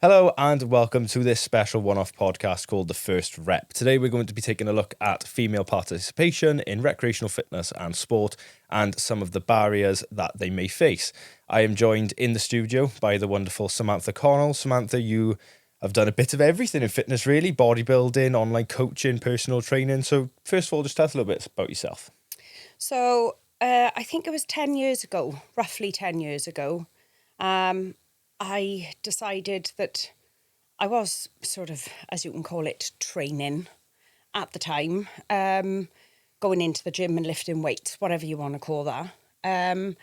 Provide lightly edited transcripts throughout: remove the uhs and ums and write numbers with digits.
Hello and welcome to this special one-off podcast called The First Rep. Today we're going to be taking a look at female participation in recreational fitness and sport and some of the barriers that they may face. I am joined in the studio by the wonderful Samantha Connell. Samantha, you have done a bit of everything in fitness really, bodybuilding, online coaching, personal training. So first of all, just tell us a little bit about yourself. So I think it was 10 years ago, roughly 10 years ago, I decided that I was sort of, as you can call it, training at the time, going into the gym and lifting weights, whatever you want to call that. And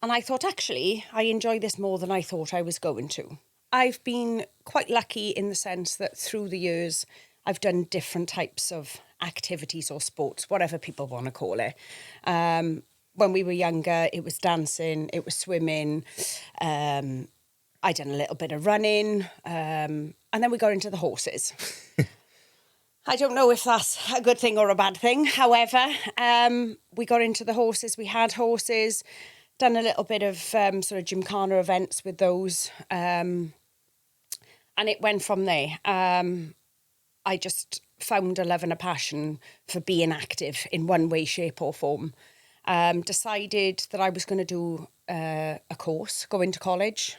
I thought, actually, I enjoy this more than I thought I was going to. I've been quite lucky in the sense that through the years, I've done different types of activities or sports, whatever people want to call it. When we were younger, it was dancing, it was swimming, I done a little bit of running, and then we got into the horses. I don't know if that's a good thing or a bad thing. However, we got into the horses. We had horses, done a little bit of sort of gymkhana events with those, and it went from there. I just found a love and a passion for being active in one way, shape or form. Decided that I was going to do a course, go into college,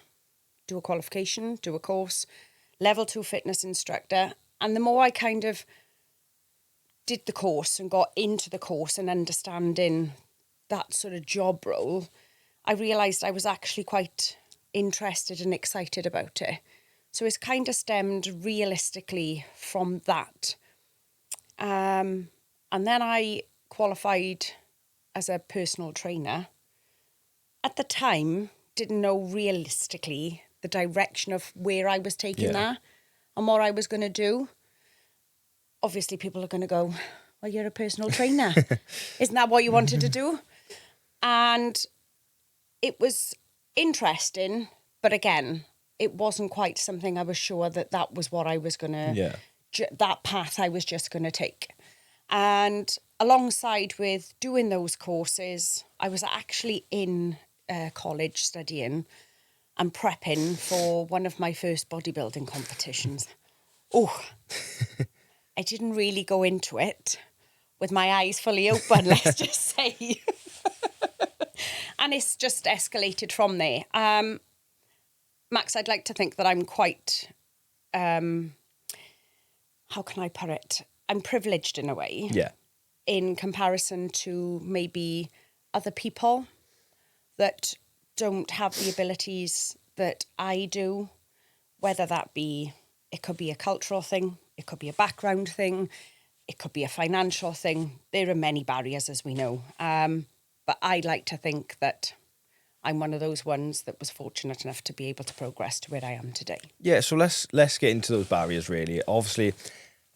do a qualification, do a course, level 2 fitness instructor. And the more I kind of did the course and got into the course and understanding that sort of job role, I realised I was actually quite interested and excited about it. So it's kind of stemmed realistically from that. And then I qualified as a personal trainer. At the time, didn't know realistically the direction of where I was taking that and what I was going to do. Obviously, people are going to go, well, you're a personal trainer. Isn't that what you wanted to do? And it was interesting, but again, it wasn't quite something I was sure that was what I was going to, that path I was just going to take. And alongside with doing those courses, I was actually in college studying and prepping for one of my first bodybuilding competitions. Oh, I didn't really go into it with my eyes fully open, let's just say. And it's just escalated from there. Max, I'd like to think that I'm quite, how can I put it? I'm privileged in a way. Yeah. In comparison to maybe other people that don't have the abilities that I do, whether that be, it could be a cultural thing, it could be a background thing, it could be a financial thing. There are many barriers, as we know. But I like to think that I'm one of those ones that was fortunate enough to be able to progress to where I am today. Yeah, so let's get into those barriers really. Obviously,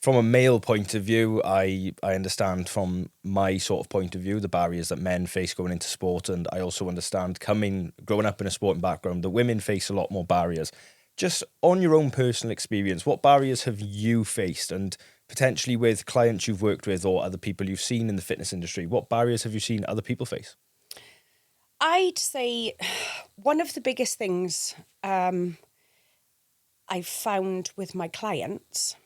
from a male point of view, I understand from my sort of point of view the barriers that men face going into sport, and I also understand growing up in a sporting background that women face a lot more barriers. Just on your own personal experience, what barriers have you faced, and potentially with clients you've worked with or other people you've seen in the fitness industry, what barriers have you seen other people face? I'd say one of the biggest things I've found with my clients,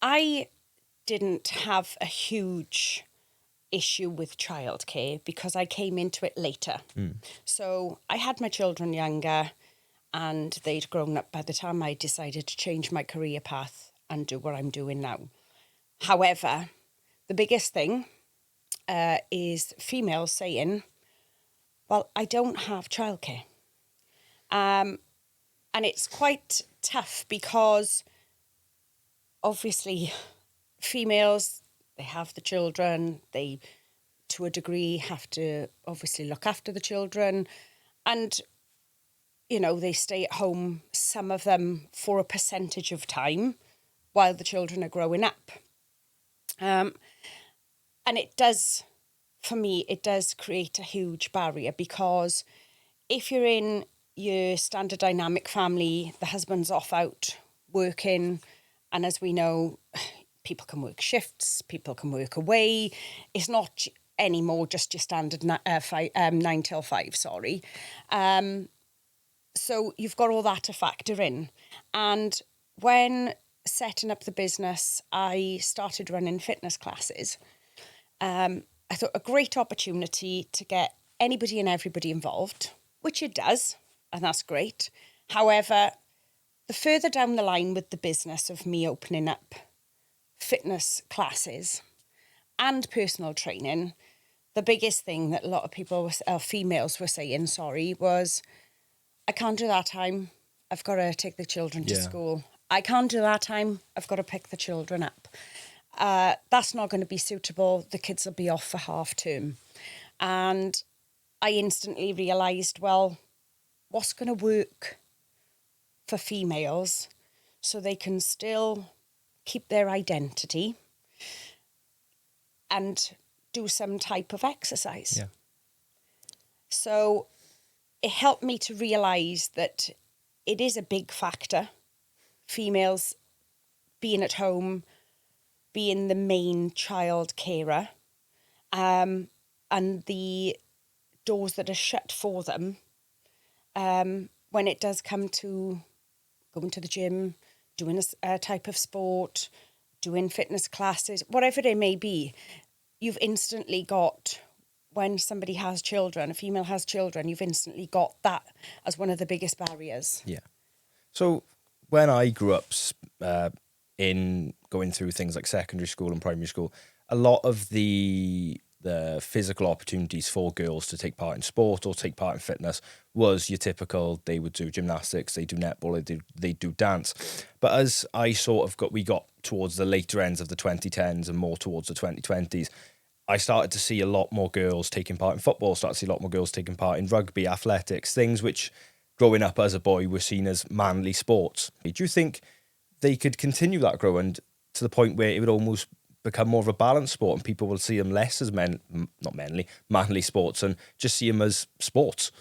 I didn't have a huge issue with childcare because I came into it later. So I had my children younger and they'd grown up by the time I decided to change my career path and do what I'm doing now. However, the biggest thing is females saying, well, I don't have childcare. And it's quite tough because obviously females, they have the children, they to a degree have to obviously look after the children, and you know, they stay at home, some of them for a percentage of time while the children are growing up. And it does, for me, it does create a huge barrier because if you're in your standard dynamic family, the husband's off out working, and as we know, people can work shifts, people can work away. It's not anymore just your standard 9 till 5, sorry. So you've got all that to factor in. And when setting up the business, I started running fitness classes. I thought a great opportunity to get anybody and everybody involved, which it does, and that's great. However, the further down the line with the business of me opening up fitness classes and personal training, the biggest thing that a lot of people, females were saying, was, I can't do that time. I've got to take the children to school. I can't do that time. I've got to pick the children up. That's not going to be suitable. The kids will be off for half term. And I instantly realised, well, what's going to work for females so they can still keep their identity and do some type of exercise. Yeah. So it helped me to realise that it is a big factor, females being at home, being the main child carer, and the doors that are shut for them when it does come to going to the gym, doing a type of sport, doing fitness classes, whatever it may be. You've instantly got, when somebody has children, a female has children, you've instantly got that as one of the biggest barriers. Yeah. So when I grew up in going through things like secondary school and primary school, a lot of the physical opportunities for girls to take part in sport or take part in fitness was your typical, they would do gymnastics, they do netball, they do dance. But as we got towards the later ends of the 2010s and more towards the 2020s, I started to see a lot more girls taking part in football, started to see a lot more girls taking part in rugby, athletics, things which growing up as a boy were seen as manly sports. Do you think they could continue that growing to the point where it would almost become more of a balanced sport and people will see them less as manly sports and just see them as sports?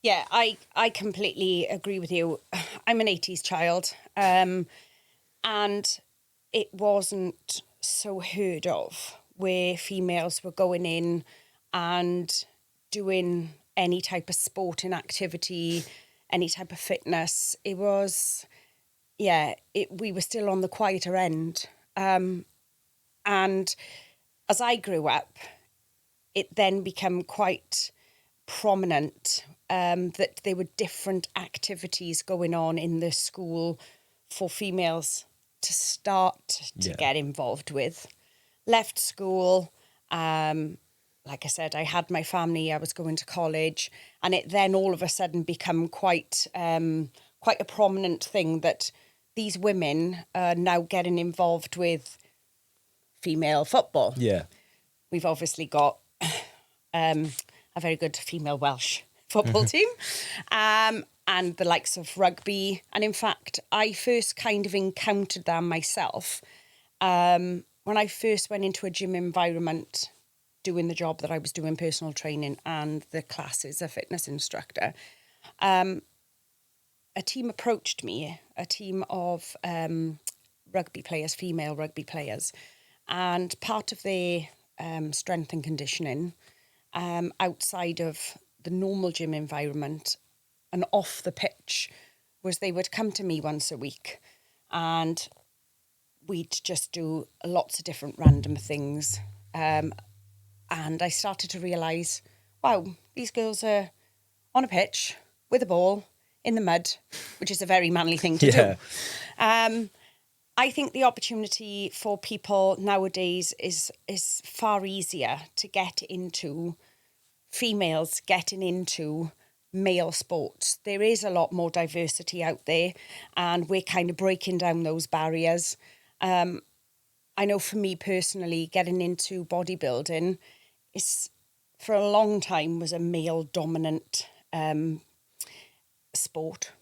Yeah, I completely agree with you. I'm an 80s child, and it wasn't so heard of where females were going in and doing any type of sporting activity, any type of fitness. It was, we were still on the quieter end. And as I grew up, it then became quite prominent that there were different activities going on in the school for females to start to get involved with. Left school, like I said, I had my family, I was going to college, and it then all of a sudden become quite a prominent thing that these women are now getting involved with female football. Yeah. We've obviously got a very good female Welsh football team, and the likes of rugby. And in fact, I first kind of encountered them myself when I first went into a gym environment doing the job that I was doing, personal training and the class as a fitness instructor. A team approached me, a team of rugby players, female rugby players, and part of their strength and conditioning outside of the normal gym environment and off the pitch was they would come to me once a week and we'd just do lots of different random things. And I started to realise, wow, these girls are on a pitch with a ball in the mud, which is a very manly thing to do. I think the opportunity for people nowadays is far easier to get into, females getting into male sports. There is a lot more diversity out there and we're kind of breaking down those barriers. I know for me personally, getting into bodybuilding is, for a long time, was a male dominant sport.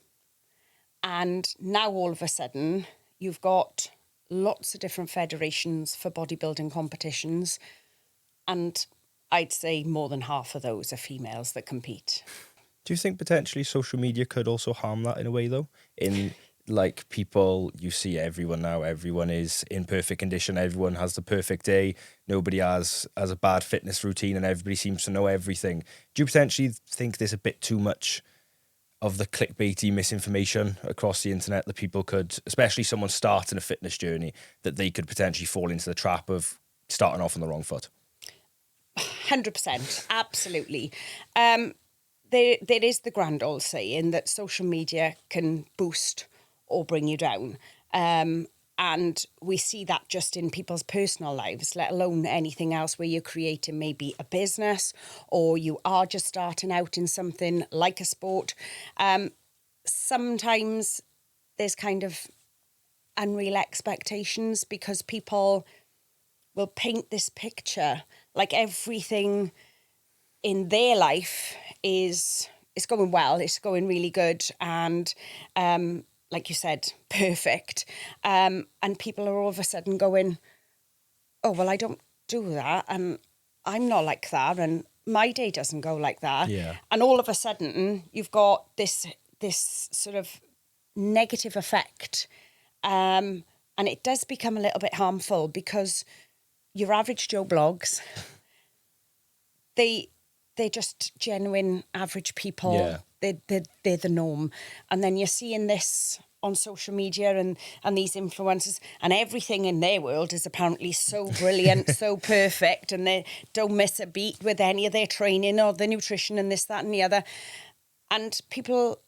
And now all of a sudden, you've got lots of different federations for bodybuilding competitions. And I'd say more than half of those are females that compete. Do you think potentially social media could also harm that in a way, though? In like people, you see everyone now, everyone is in perfect condition, everyone has the perfect day, nobody has a bad fitness routine and everybody seems to know everything. Do you potentially think there's a bit too much of the clickbaity misinformation across the internet that people could, especially someone starting a fitness journey, that they could potentially fall into the trap of starting off on the wrong foot? 100%, absolutely. There is the grand old saying that social media can boost or bring you down. And we see that just in people's personal lives, let alone anything else where you're creating maybe a business or you are just starting out in something like a sport. Sometimes there's kind of unreal expectations because people will paint this picture like everything in their life is going well, it's going really good, and like you said, perfect. And people are all of a sudden going, oh, well, I don't do that, and I'm not like that, and my day doesn't go like that. Yeah. And all of a sudden, you've got this sort of negative effect, and it does become a little bit harmful because your average Joe blogs, they're just genuine average people. Yeah. They're the norm. And then you're seeing this on social media and these influencers, and everything in their world is apparently so brilliant, so perfect, and they don't miss a beat with any of their training or the nutrition and this, that and the other. And people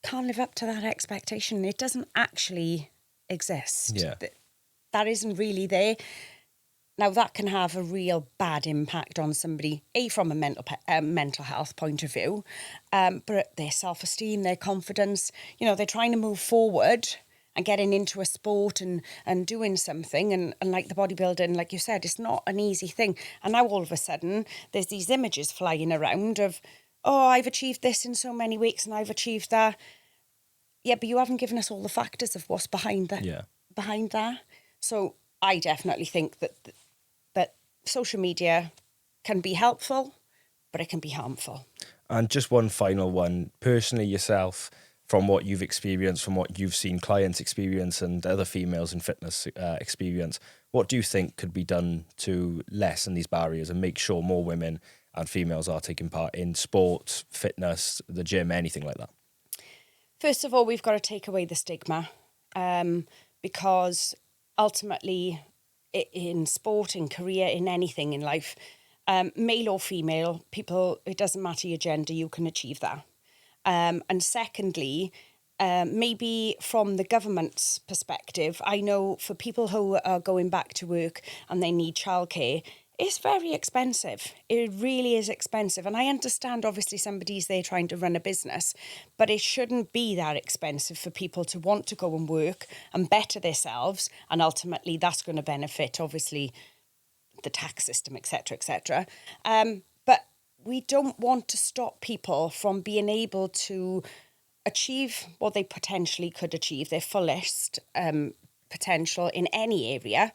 can't live up to that expectation. It doesn't actually exist. Yeah. That isn't really there. Now, that can have a real bad impact on somebody, from a mental health point of view, but their self-esteem, their confidence, they're trying to move forward and getting into a sport and doing something. And like the bodybuilding, like you said, it's not an easy thing. And now all of a sudden, there's these images flying around of, oh, I've achieved this in so many weeks and I've achieved that. Yeah, but you haven't given us all the factors of what's behind that. Yeah. Behind that. So I definitely think that social media can be helpful, but it can be harmful. And just one final one, personally yourself, from what you've experienced, from what you've seen clients experience and other females in fitness experience, what do you think could be done to lessen these barriers and make sure more women and females are taking part in sport, fitness, the gym, anything like that? First of all, we've got to take away the stigma, because ultimately in sport, in career, in anything in life, male or female, people, it doesn't matter your gender, you can achieve that. And secondly, maybe from the government's perspective, I know for people who are going back to work and they need childcare, it's very expensive. It really is expensive. And I understand, obviously, somebody's there trying to run a business, but it shouldn't be that expensive for people to want to go and work and better themselves. And ultimately, that's going to benefit, obviously, the tax system, etc., etc. But we don't want to stop people from being able to achieve what they potentially could achieve, their fullest potential in any area.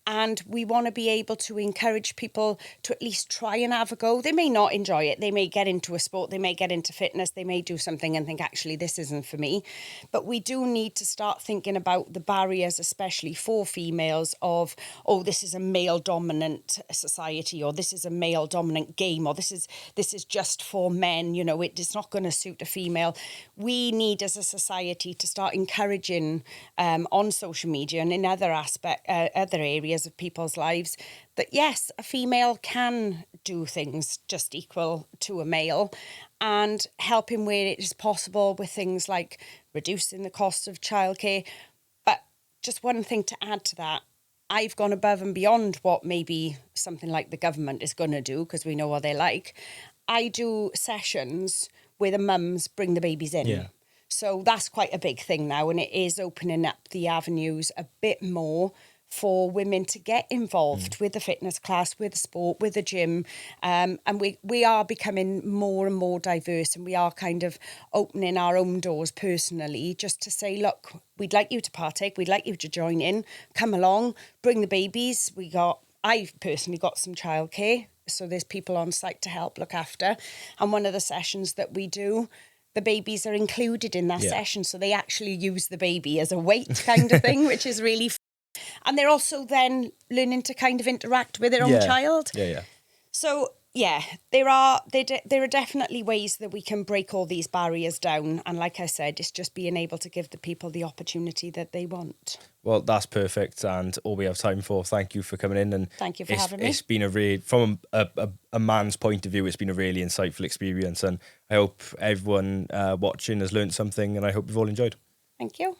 And we want to be able to encourage people to at least try and have a go. They may not enjoy it. They may get into a sport. They may get into fitness. They may do something and think, actually, this isn't for me. But we do need to start thinking about the barriers, especially for females, of, oh, this is a male-dominant society, or this is a male-dominant game, or this is just for men. It's not going to suit a female. We need, as a society, to start encouraging on social media and in other areas of people's lives that yes, a female can do things just equal to a male, and helping where it is possible with things like reducing the cost of childcare. But just one thing to add to that, I've gone above and beyond what maybe something like the government is going to do, because we know what they're like. I do sessions where the mums bring the babies in. Yeah. So that's quite a big thing now, and it is opening up the avenues a bit more for women to get involved with the fitness class, with the sport, with the gym. And we are becoming more and more diverse, and we are kind of opening our own doors personally just to say, look, we'd like you to partake, we'd like you to join in, come along, bring the babies. I've personally got some childcare, so there's people on site to help look after. And one of the sessions that we do, the babies are included in that session, so they actually use the baby as a weight kind of thing, which is really fun. And they're also then learning to kind of interact with their own child. Yeah. So, Yeah, there are definitely ways that we can break all these barriers down, and like I said, it's just being able to give the people the opportunity that they want. Well, that's perfect, and all we have time for. Thank you for coming in, and Thank you for having me. It's been from a man's point of view, it's been a really insightful experience, and I hope everyone watching has learned something, and I hope you've all enjoyed. Thank you.